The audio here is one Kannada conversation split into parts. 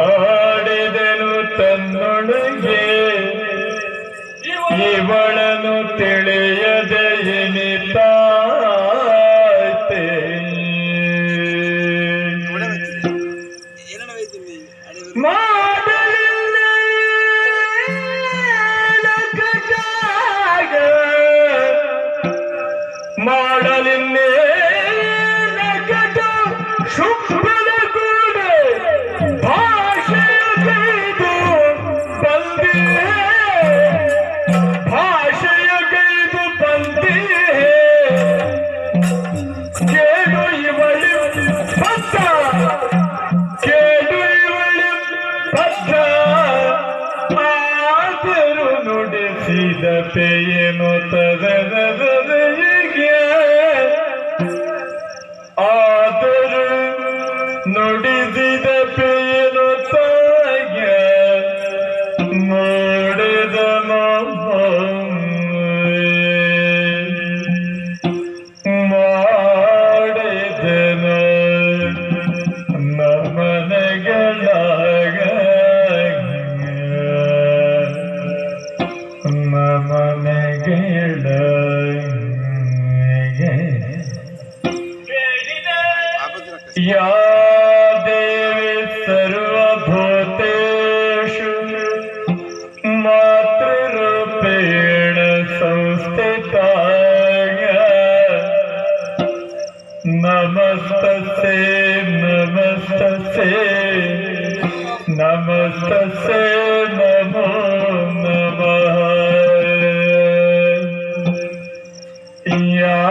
ಆಡಿದನು ತನ್ನೊಳಗೆ ಇವಳನು ತಿಳಿಯದೆ ಎನಿತಾಯ್ತೆ. ಮಾಡಲಿನ್ನೇ ನಗಟ ಶುಭ್ರದ ಕೂಡ ಭಾಷೆಯ ಗೈದು ಬಂದಿ, ಭಾಷೆಯ ಗೈದು ಬಂದಿ. ಕೇಳು ಇವಳಿ ಭತ್ತ, ಕೇಳು ಇವಳಿ ಭತ್ತ. ಆದರೂ ನುಡಿಸಿದ ಪೇಯೇನು ತದನದರಿಗೆ, ಆದರೂ ನುಡಿಸಿದ ಪೇಯೇನು ತಾಯ ನೋಡಿದನು ಮಾಡಿದನು ನಮನಗಳಾಗ ನಮನಗಳ या देवी सर्वभूतेषु मातृरूपेण संस्थिता, नमस्तस्यै नमस्तस्यै नमस्तस्यै नमो नमः. या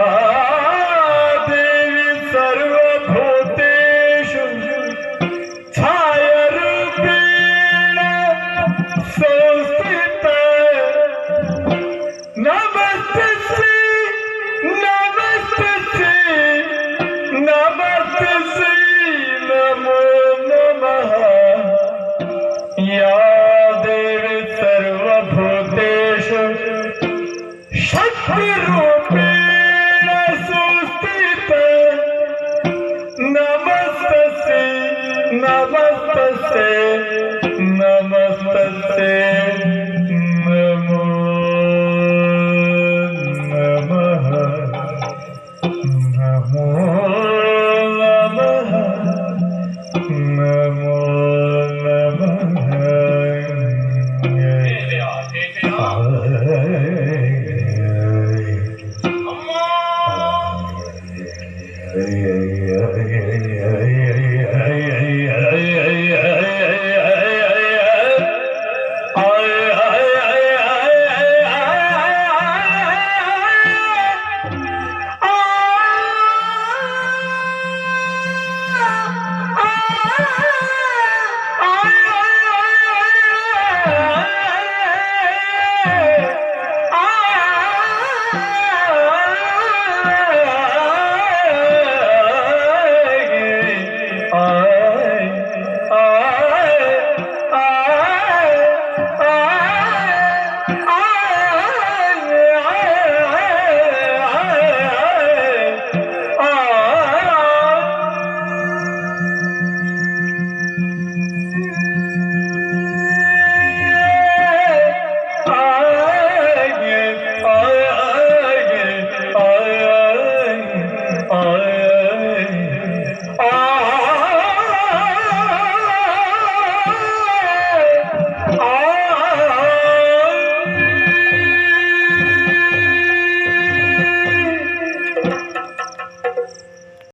या देवी सर्वभूतेषु शक्तिरूपेण संस्थिता, नमस्तस्यै नमस्तस्यै नमस्तस्यै